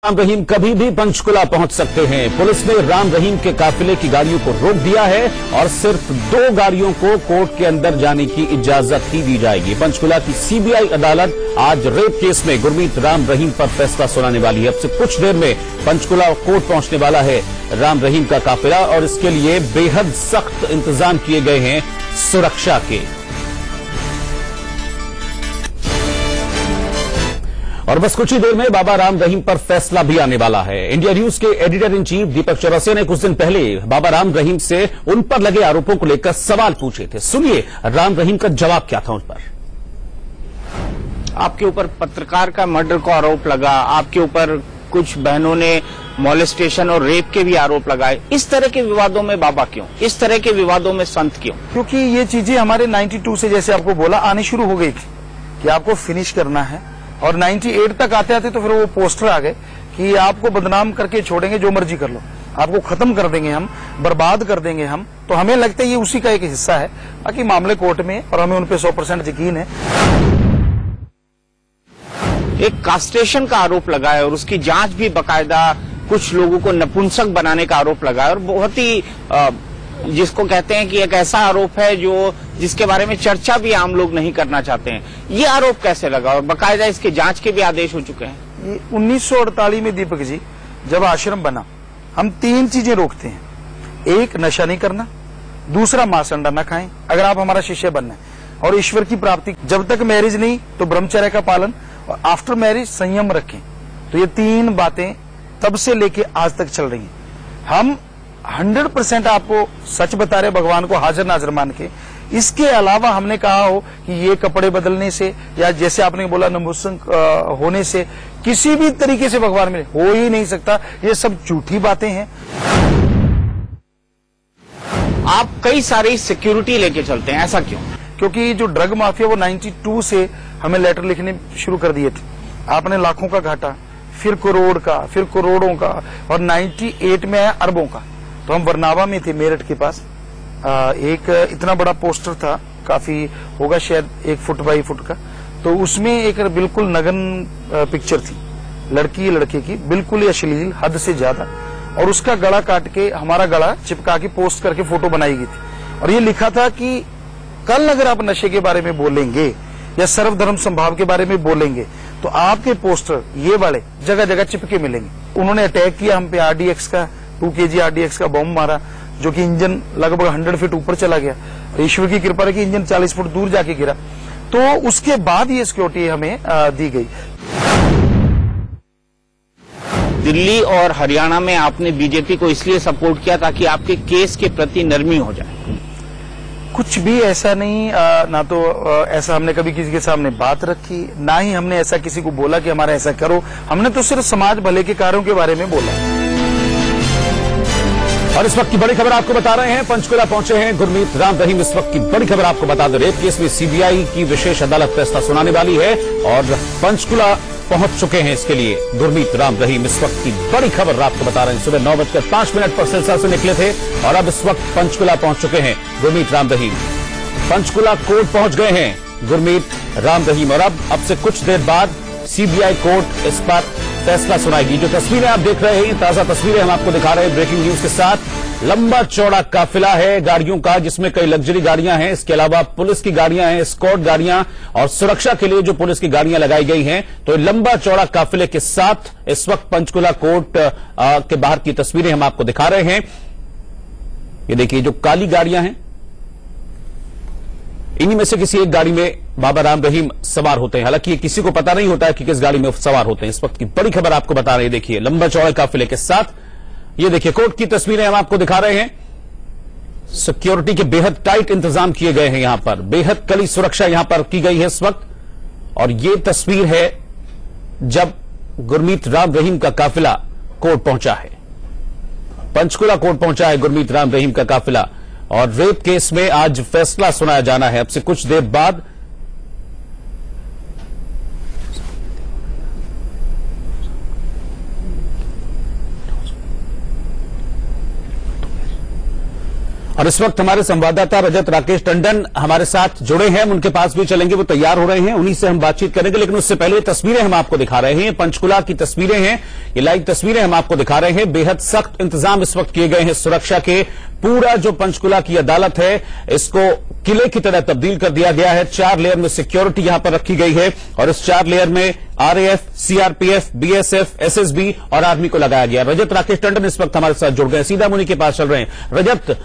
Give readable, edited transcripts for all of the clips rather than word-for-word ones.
राम रहीम कभी भी पंचकुला पहुंच सकते हैं। पुलिस ने राम रहीम के काफिले की गाड़ियों को रोक दिया है और सिर्फ 2 गाड़ियों को कोर्ट के अंदर जाने की इजाजत ही दी जाएगी। पंचकुला की सीबीआई अदालत आज रेप केस में गुरमीत राम रहीम पर फैसला सुनाने वाली है। अब से कुछ देर में पंचकुला कोर्ट पहुंचने वाला है राम रहीम का काफिला और इसके लिए बेहद सख्त इंतजाम किए गए हैं सुरक्षा के। और बस कुछ ही देर में बाबा राम रहीम पर फैसला भी आने वाला है। इंडिया न्यूज के एडिटर इन चीफ दीपक चौरसिया ने कुछ दिन पहले बाबा राम रहीम से उन पर लगे आरोपों को लेकर सवाल पूछे थे। सुनिए राम रहीम का जवाब क्या था उन पर। आपके ऊपर पत्रकार का मर्डर का आरोप लगा, आपके ऊपर कुछ बहनों ने मॉलेस्टेशन और रेप के भी आरोप लगाए। इस तरह के विवादों में बाबा क्यों, इस तरह के विवादों में संत क्यों? क्योंकि ये चीजें हमारे 92 से, जैसे आपको बोला, आनी शुरू हो गई थी कि आपको फिनिश करना है। और 98 तक आते आते तो फिर वो पोस्टर आ गए कि आपको बदनाम करके छोड़ेंगे, जो मर्जी कर लो, आपको खत्म कर देंगे हम, बर्बाद कर देंगे हम। तो हमें लगता है ये उसी का एक हिस्सा है। बाकी मामले कोर्ट में और हमें उन पे 100% यकीन है। एक कास्ट्रेशन का आरोप लगा है और उसकी जांच भी बाकायदा कुछ लोगों को नपुंसक बनाने का आरोप लगा है और बहुत ही जिसको कहते हैं कि एक ऐसा आरोप है जो जिसके बारे में चर्चा भी आम लोग नहीं करना चाहते हैं। ये आरोप कैसे लगा और बाकायदा इसके जांच के भी आदेश हो चुके हैं। ये 1948 में दीपक जी जब आश्रम बना, हम 3 चीजें रोकते हैं। एक, नशा नहीं करना। दूसरा, मांस अंडा न खाएं अगर आप हमारा शिष्य बनना है। और ईश्वर की प्राप्ति, जब तक मैरिज नहीं तो ब्रह्मचर्य का पालन, और आफ्टर मैरिज संयम रखें। तो ये 3 बातें तब से लेके आज तक चल रही हैं। हम 100% आपको सच बता रहे, भगवान को हाजिर नाजिर मान के। इसके अलावा हमने कहा हो कि ये कपड़े बदलने से या जैसे आपने बोला नपुंसक होने से किसी भी तरीके से भगवान मिले, हो ही नहीं सकता। ये सब झूठी बातें हैं। आप कई सारी सिक्योरिटी लेके चलते हैं, ऐसा क्यों? क्योंकि जो ड्रग माफिया वो 92 से हमें लेटर लिखने शुरू कर दिए थे। आपने लाखों का घाटा, फिर करोड़ का, फिर करोड़ों का, और 98 में आया अरबों का। तो हम बरनावा में थे, मेरठ के पास। एक इतना बड़ा पोस्टर था, काफी होगा शायद 1 फुट बाई फुट का। तो उसमें एक बिल्कुल नगन पिक्चर थी, लड़की लड़के की, बिल्कुल ही अश्लील, हद से ज्यादा। और उसका गला काट के, हमारा गला चिपका के पोस्ट करके फोटो बनाई गई थी। और ये लिखा था कि कल अगर आप नशे के बारे में बोलेंगे या सर्वधर्म संभाव के बारे में बोलेंगे तो आपके पोस्टर ये वाले जगह जगह चिपके मिलेंगे। उन्होंने अटैक किया हम पे, RDX का 2 kg RDX का बम मारा, जो कि इंजन लगभग 100 फीट ऊपर चला गया। ईश्वर की कृपा है कि इंजन 40 फुट दूर जाके गिरा। तो उसके बाद ये सिक्योरिटी हमें दी गई। दिल्ली और हरियाणा में आपने बीजेपी को इसलिए सपोर्ट किया ताकि आपके केस के प्रति नरमी हो जाए। कुछ भी ऐसा नहीं, ना तो ऐसा हमने कभी किसी के सामने बात रखी, ना ही हमने ऐसा किसी को बोला कि हमारा ऐसा करो। हमने तो सिर्फ समाज भले के कार्यों के बारे में बोला। और इस वक्त की बड़ी खबर आपको बता रहे हैं, पंचकुला पहुंचे हैं गुरमीत राम रहीम। इस वक्त की बड़ी खबर आपको बता दें, रेप केस में सीबीआई की विशेष अदालत फैसला सुनाने वाली है और पंचकुला पहुंच चुके हैं इसके लिए गुरमीत राम रहीम। इस वक्त की बड़ी खबर आपको बता रहे हैं, सुबह 9:05 पर सिरसा से निकले थे और अब इस वक्त पंचकुला पहुंच चुके हैं गुरमीत राम रहीम। पंचकुला कोर्ट पहुंच गए हैं गुरमीत राम रहीम और अब से कुछ देर बाद सीबीआई कोर्ट इस पर फैसला सुनाएगी। जो तस्वीरें आप देख रहे हैं, ताजा तस्वीरें हम आपको दिखा रहे हैं ब्रेकिंग न्यूज के साथ। लंबा चौड़ा काफिला है गाड़ियों का, जिसमें कई लग्जरी गाड़ियां हैं, इसके अलावा पुलिस की गाड़ियां हैं, स्क्वाड गाड़ियां, और सुरक्षा के लिए जो पुलिस की गाड़ियां लगाई गई हैं। तो लंबा चौड़ा काफिले के साथ इस वक्त पंचकुला कोर्ट के बाहर की तस्वीरें हम आपको दिखा रहे हैं। ये देखिए, जो काली गाड़ियां हैं, इन्हीं में से किसी एक गाड़ी में बाबा राम रहीम सवार होते हैं। हालांकि किसी को पता नहीं होता है कि किस गाड़ी में सवार होते हैं। इस वक्त की बड़ी खबर आपको बता रहे हैं, देखिए लंबा चौड़े काफिले के साथ। ये देखिए कोर्ट की तस्वीरें हम आपको दिखा रहे हैं। सिक्योरिटी के बेहद टाइट इंतजाम किए गए हैं, यहां पर बेहद कड़ी सुरक्षा यहां पर की गई है इस वक्त। और ये तस्वीर है जब गुरमीत राम रहीम का काफिला कोर्ट पहुंचा है, पंचकुला कोर्ट पहुंचा है गुरमीत राम रहीम का काफिला। और रेप केस में आज फैसला सुनाया जाना है अब से कुछ देर बाद। और इस वक्त हमारे संवाददाता रजत राकेश टंडन हमारे साथ जुड़े हैं, उनके पास भी चलेंगे, वो तैयार हो रहे हैं, उन्हीं से हम बातचीत करेंगे। लेकिन उससे पहले तस्वीरें हम आपको दिखा रहे हैं, पंचकुला की तस्वीरें हैं, ये लाइव तस्वीरें हम आपको दिखा रहे हैं। बेहद सख्त इंतजाम इस वक्त किए गए हैं सुरक्षा के। पूरा जो पंचकुला की अदालत है इसको किले की तरह तब्दील कर दिया गया है। 4 लेयर में सिक्योरिटी यहां पर रखी गई है और इस 4 लेयर में आरएएफ, सीआरपीएफ, बीएसएफ, एसएसबी और आर्मी को लगाया गया। रजत राकेश टंडन इस वक्त हमारे साथ जुड़ गए, सीधा मुनि के पास चल रहे हैं। रजत,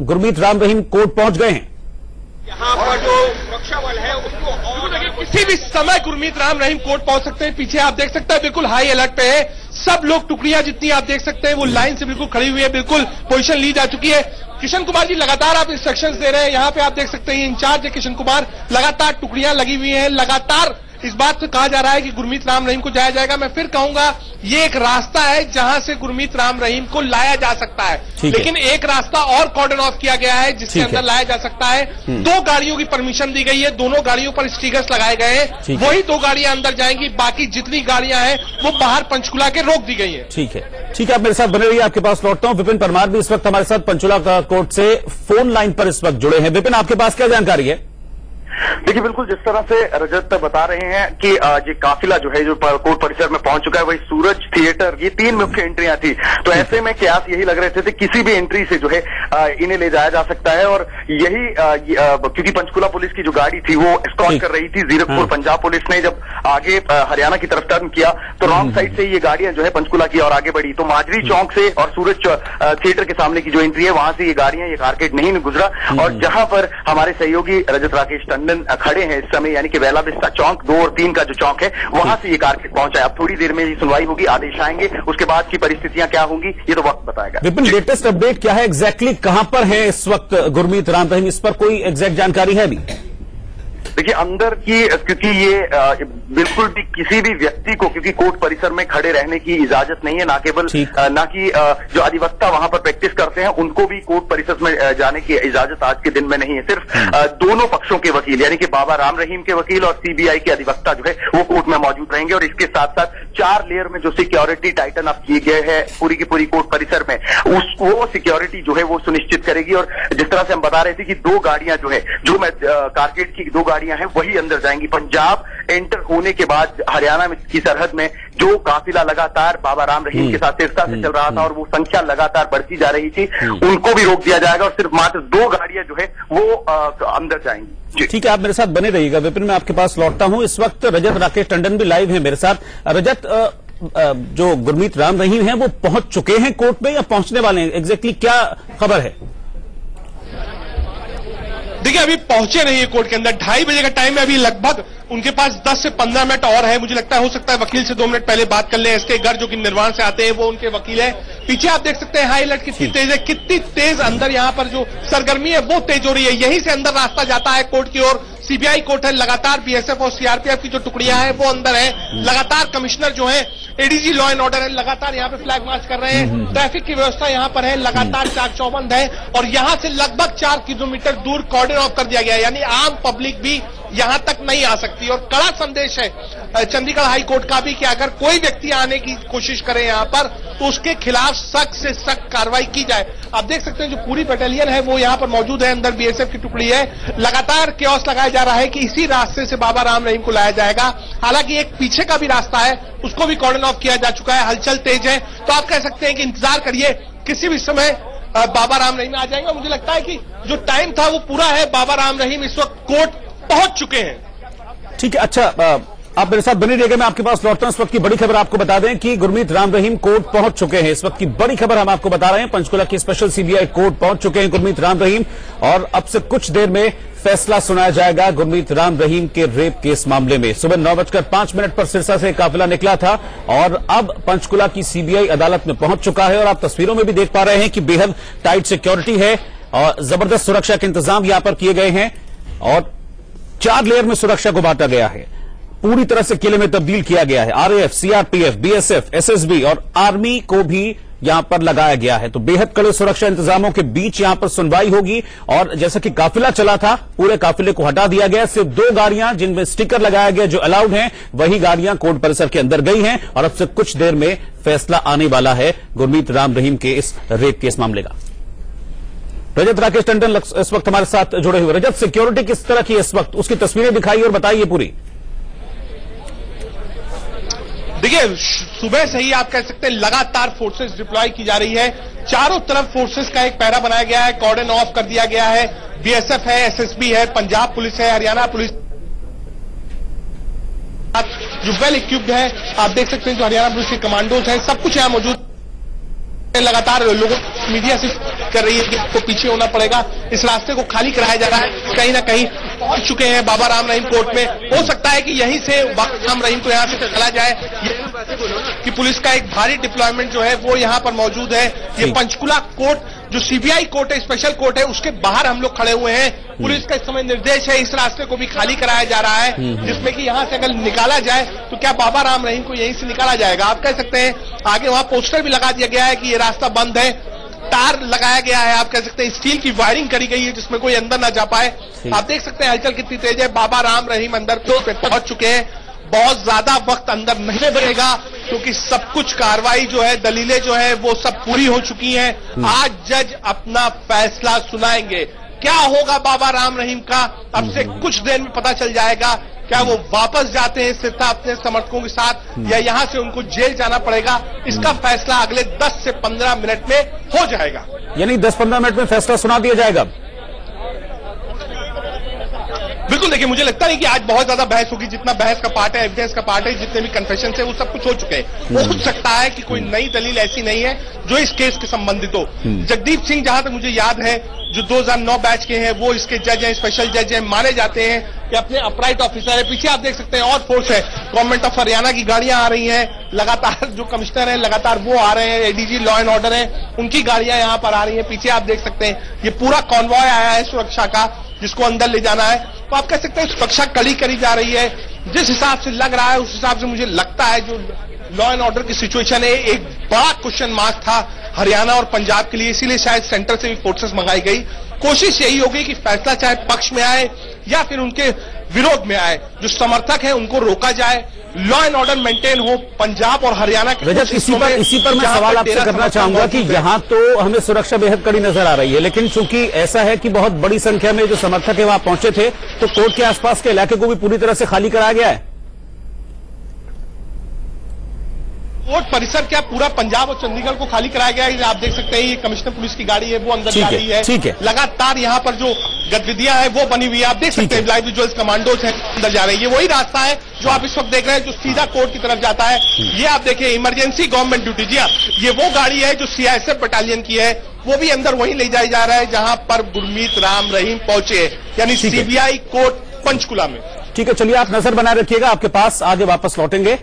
गुरमीत राम रहीम कोर्ट पहुंच गए हैं। यहाँ पर जो सुरक्षा बल है उसको किसी भी समय गुरमीत राम रहीम कोर्ट पहुंच सकते हैं। पीछे आप देख सकते हैं बिल्कुल हाई अलर्ट पे है, सब लोग टुकड़ियां जितनी आप देख सकते हैं वो लाइन से बिल्कुल खड़ी हुई है, बिल्कुल पोजीशन ली जा चुकी है। किशन कुमार जी लगातार आप इंस्ट्रक्शंस दे रहे हैं, यहाँ पे आप देख सकते हैं इंचार्ज है किशन कुमार, लगातार टुकड़ियां लगी हुई हैं, लगातार इस बात से कहा जा रहा है कि गुरमीत राम रहीम को जाया जाएगा। मैं फिर कहूंगा ये एक रास्ता है जहां से गुरमीत राम रहीम को लाया जा सकता है, लेकिन एक रास्ता और कॉर्डन ऑफ किया गया है जिसके अंदर लाया जा सकता है। 2 गाड़ियों की परमिशन दी गई है, दोनों गाड़ियों पर स्टिकर्स लगाए गए हैं, वही 2 गाड़ियां अंदर जाएंगी, बाकी जितनी गाड़ियां हैं वो बाहर पंचकुला के रोक दी गई है। ठीक है, ठीक है, आप मेरे साथ बने रहिए, आपके पास लौटता हूं। विपिन परमार भी इस वक्त हमारे साथ पंचकुला कोर्ट से फोन लाइन पर इस वक्त जुड़े हैं। विपिन, आपके पास क्या जानकारी है? देखिए, बिल्कुल जिस तरह से रजत बता रहे हैं कि ये काफिला जो है जो कोर्ट परिसर में पहुंच चुका है, वही सूरज थिएटर, ये 3 मुख्य एंट्रियां थी। तो ऐसे में कयास यही लग रहे थे किसी भी एंट्री से जो है इन्हें ले जाया जा सकता है। और यही क्योंकि पंचकुला पुलिस की जो गाड़ी थी वो एस्कॉर्ट कर रही थी जीरकपुर पंजाब पुलिस ने जब आगे हरियाणा की तरफ टर्न किया तो रॉन्ग साइड से ये गाड़ियां जो है पंचकुला की और आगे बढ़ी। तो माजरी चौक से और सूरज थिएटर के सामने की जो एंट्री है वहां से ये गाड़ियां, ये कारकेड नहीं गुजरा। और जहां पर हमारे सहयोगी रजत राकेश टंडन खड़े हैं इस समय, यानी कि बेला विस्टा चौक 2 और 3 का जो चौक है वहां से ये कारकेड पहुंचा है। अब थोड़ी देर में ये सुनवाई होगी, आदेश आएंगे, उसके बाद की परिस्थितियां क्या होंगी ये तो वक्त बताएगा। विपिन, लेटेस्ट अपडेट क्या है, एग्जैक्टली कहां पर है इस वक्त गुरमीत राम रहीम, इस पर कोई एग्जैक्ट जानकारी है अभी? देखिए, अंदर की, क्योंकि ये बिल्कुल भी किसी भी व्यक्ति को, क्योंकि कोर्ट परिसर में खड़े रहने की इजाजत नहीं है, ना केवल ना कि जो अधिवक्ता वहां पर प्रैक्टिस करते हैं उनको भी कोर्ट परिसर में जाने की इजाजत आज के दिन में नहीं है। सिर्फ दोनों पक्षों के वकील यानी कि बाबा राम रहीम के वकील और सीबीआई के अधिवक्ता जो है वो कोर्ट में मौजूद रहेंगे। और इसके साथ साथ 4 लेयर में जो सिक्योरिटी टाइटन अप किए गए हैं पूरी की पूरी कोर्ट परिसर में, वो सिक्योरिटी जो है वो सुनिश्चित करेगी। और जिस तरह से हम बता रहे थे कि 2 गाड़ियां जो है, जो कारकेड की 2 गाड़ियां हैं वही अंदर जाएंगी। पंजाब एंटर होने के बाद हरियाणा की सरहद में जो काफिला लगातार बाबा राम रहीम के साथ स्थिरता से चल रहा था और वो संख्या लगातार बढ़ती जा रही थी, उनको भी रोक दिया जाएगा और सिर्फ मात्र 2 गाड़ियां जो है वो अंदर जाएंगी। ठीक है, आप मेरे साथ बने रहिएगा। विपिन, मैं आपके पास लौटता हूं। इस वक्त रजत राकेश टंडन भी लाइव हैं मेरे साथ। रजत, जो गुरमीत राम रहीम हैं वो पहुंच चुके हैं कोर्ट में या पहुंचने वाले हैं, एग्जैक्टली क्या खबर है? देखिए, अभी पहुंचे नहीं है कोर्ट के अंदर, 2:30 बजे का टाइम है, अभी लगभग उनके पास 10 से 15 मिनट और है। मुझे लगता है हो सकता है वकील से 2 मिनट पहले बात कर ले। एसके गर्ग जो कि निर्वाण से आते हैं वो उनके वकील है। पीछे आप देख सकते हैं हाई अलर्ट कितनी तेज है, कितनी तेज अंदर यहाँ पर जो सरगर्मी है वो तेज हो रही है। यहीं से अंदर रास्ता जाता है कोर्ट की ओर, सीबीआई कोर्ट है, लगातार बीएसएफ और सीआरपीएफ की जो टुकड़ियां हैं वो अंदर है, लगातार कमिश्नर जो है एडीजी लॉ एंड ऑर्डर है, लगातार यहाँ पे फ्लैग मार्च कर रहे हैं। ट्रैफिक की व्यवस्था यहाँ पर है, लगातार चाक चौबंद है और यहाँ से लगभग 4 किलोमीटर दूर कॉर्डन ऑफ कर दिया गया है, यानी आम पब्लिक भी यहाँ तक नहीं आ सकती। और कड़ा संदेश है चंडीगढ़ हाई कोर्ट का भी कि अगर कोई व्यक्ति आने की कोशिश करे यहाँ पर तो उसके खिलाफ सख्त से सख्त कार्रवाई की जाए। आप देख सकते हैं जो पूरी बटालियन है वो यहाँ पर मौजूद है, अंदर बीएसएफ की टुकड़ी है, लगातार केओस लगाया जा रहा है कि इसी रास्ते से बाबा राम रहीम को लाया जाएगा। हालांकि एक पीछे का भी रास्ता है उसको भी कॉर्डन ऑफ किया जा चुका है, हलचल तेज है। तो आप कह सकते हैं कि इंतजार करिए, किसी भी समय बाबा राम रहीम आ जाएंगे। मुझे लगता है कि जो टाइम था वो पूरा है, बाबा राम रहीम इस वक्त कोर्ट पहुंच चुके हैं। ठीक है, अच्छा, आप मेरे साथ बने रहिएगा, मैं आपके पास लौटता हूं। इस वक्त की बड़ी खबर आपको बता दें कि गुरमीत राम रहीम कोर्ट पहुंच चुके हैं। इस वक्त की बड़ी खबर हम आपको बता रहे हैं, पंचकुला की स्पेशल सीबीआई कोर्ट पहुंच चुके हैं गुरमीत राम रहीम और अब से कुछ देर में फैसला सुनाया जाएगा गुरमीत राम रहीम के रेप केस मामले में। सुबह 9:05 पर सिरसा से काफिला निकला था और अब पंचकुला की सीबीआई अदालत में पहुंच चुका है। और आप तस्वीरों में भी देख पा रहे हैं कि बेहद टाइट सिक्योरिटी है और जबरदस्त सुरक्षा के इंतजाम यहां पर किए गए हैं और 4 लेयर में सुरक्षा को बांटा गया है, पूरी तरह से किले में तब्दील किया गया है। आरएएफ, सीआरपीएफ, बीएसएफ, एसएसबी और आर्मी को भी यहां पर लगाया गया है। तो बेहद कड़े सुरक्षा इंतजामों के बीच यहां पर सुनवाई होगी और जैसा कि काफिला चला था पूरे काफिले को हटा दिया गया। सिर्फ 2 गाड़ियां जिनमें स्टिकर लगाया गया जो अलाउड हैं वही गाड़ियां कोर्ट परिसर के अंदर गई हैं और अब से कुछ देर में फैसला आने वाला है गुरमीत राम रहीम के इस रेप केस मामले का। रजत राकेश टंडन इस वक्त हमारे साथ जुड़े हुए। रजत, सिक्योरिटी किस तरह की इस वक्त, उसकी तस्वीरें दिखाइए और बताइए पूरी। देखिए, सुबह से ही आप कह सकते हैं लगातार फोर्सेस डिप्लॉय की जा रही है। चारों तरफ फोर्सेस का एक पैरा बनाया गया है, कॉर्डन ऑफ कर दिया गया है। बीएसएफ है, एसएसबी है, पंजाब पुलिस है, हरियाणा पुलिस जो वेल इक्विप्ड है। आप देख सकते हैं जो हरियाणा पुलिस के कमांडोज हैं, सब कुछ यहाँ मौजूद। लगातार लोगों मीडिया से कर रही है कि आपको पीछे होना पड़ेगा, इस रास्ते को खाली कराया जा रहा है। कहीं ना कहीं पहुंच चुके हैं बाबा राम रहीम कोर्ट में। हो सकता है कि यहीं से बाबा राम रहीम को यहां से चला जाए, कि पुलिस का एक भारी डिप्लॉयमेंट जो है वो यहां पर मौजूद है। ये पंचकुला कोर्ट जो सीबीआई कोर्ट है, स्पेशल कोर्ट है, उसके बाहर हम लोग खड़े हुए हैं। पुलिस का इस समय निर्देश है इस रास्ते को भी खाली कराया जा रहा है, जिसमें कि यहां से अगर निकाला जाए तो क्या बाबा राम रहीम को यहीं से निकाला जाएगा। आप कह सकते हैं आगे वहां पोस्टर भी लगा दिया गया है कि ये रास्ता बंद है, तार लगाया गया है। आप कह सकते हैं स्टील की वायरिंग करी गई है जिसमें कोई अंदर ना जा पाए। आप देख सकते हैं हलचल कितनी तेज है। बाबा राम रहीम अंदर पहुंच चुके हैं। बहुत ज्यादा वक्त अंदर नहीं लगेगा क्योंकि सब कुछ कार्रवाई जो है, दलीलें जो है वो सब पूरी हो चुकी हैं। आज जज अपना फैसला सुनाएंगे। क्या होगा बाबा राम रहीम का, अब से कुछ देर में पता चल जाएगा। क्या वो वापस जाते हैं सिर्फ अपने समर्थकों के साथ या यहां से उनको जेल जाना पड़ेगा, इसका फैसला अगले 10 से 15 मिनट में हो जाएगा। यानी 10-15 मिनट में फैसला सुना दिया जाएगा। बिल्कुल, देखिए मुझे लगता नहीं कि आज बहुत ज्यादा बहस होगी। जितना बहस का पार्ट है, एविडेंस का पार्ट है, जितने भी कन्फेशन है वो सब कुछ हो चुके हैं। हो सकता है कि कोई नई दलील ऐसी नहीं है जो इस केस के संबंधित हो। जगदीप सिंह, जहां तक मुझे याद है, जो 2009 बैच के हैं, वो इसके जज हैं, स्पेशल जज हैं, माने जाते हैं कि अपने अपराइट ऑफिसर है। पीछे आप देख सकते हैं और फोर्स है, गवर्नमेंट ऑफ हरियाणा की गाड़ियां आ रही हैं लगातार। जो कमिश्नर हैं लगातार वो आ रहे हैं, एडीजी लॉ एंड ऑर्डर है, उनकी गाड़ियां यहां पर आ रही हैं। पीछे आप देख सकते हैं ये पूरा कॉन्वॉय आया है सुरक्षा का, जिसको अंदर ले जाना है। तो आप कह सकते हैं सुरक्षा कड़ी करी जा रही है। जिस हिसाब से लग रहा है उस हिसाब से मुझे लगता है जो लॉ एंड ऑर्डर की सिचुएशन है, एक बड़ा क्वेश्चन मार्क था हरियाणा और पंजाब के लिए, इसीलिए शायद सेंटर से भी फोर्सेस मंगाई गई। कोशिश यही होगी कि फैसला चाहे पक्ष में आए या फिर उनके विरोध में आए, जो समर्थक है उनको रोका जाए, लॉ एंड ऑर्डर मेंटेन हो पंजाब और हरियाणा के। रजत, इसी पर मैं सवाल आपसे करना चाहूंगा कि यहाँ तो हमें सुरक्षा बेहद कड़ी नजर आ रही है, लेकिन चूंकि ऐसा है कि बहुत बड़ी संख्या में जो समर्थक है वहां पहुंचे थे, तो कोर्ट के आसपास के इलाके को भी पूरी तरह से खाली कराया गया है। कोर्ट परिसर क्या पूरा पंजाब और चंडीगढ़ को खाली कराया गया है। आप देख सकते हैं ये कमिश्नर पुलिस की गाड़ी है वो अंदर जा रही है। ठीक है, लगातार यहाँ पर जो गतिविधियां हैं वो बनी हुई है। आप देख सकते हैं लाइव विजुअल्स, कमांडोज हैं अंदर जा रहे हैं। ये वही रास्ता है जो आप इस वक्त देख रहे हैं जो सीधा कोर्ट की तरफ जाता है। ये आप देखिए इमरजेंसी गवर्नमेंट ड्यूटी, जी हाँ, ये वो गाड़ी है जो सीआईएसएफ बटालियन की है, वो भी अंदर वहीं ले जाया जा रहा है जहां पर गुरमीत राम रहीम पहुंचे, यानी सीबीआई कोर्ट पंचकुला में। ठीक है, चलिए आप नजर बनाए रखिएगा, आपके पास आगे वापस लौटेंगे।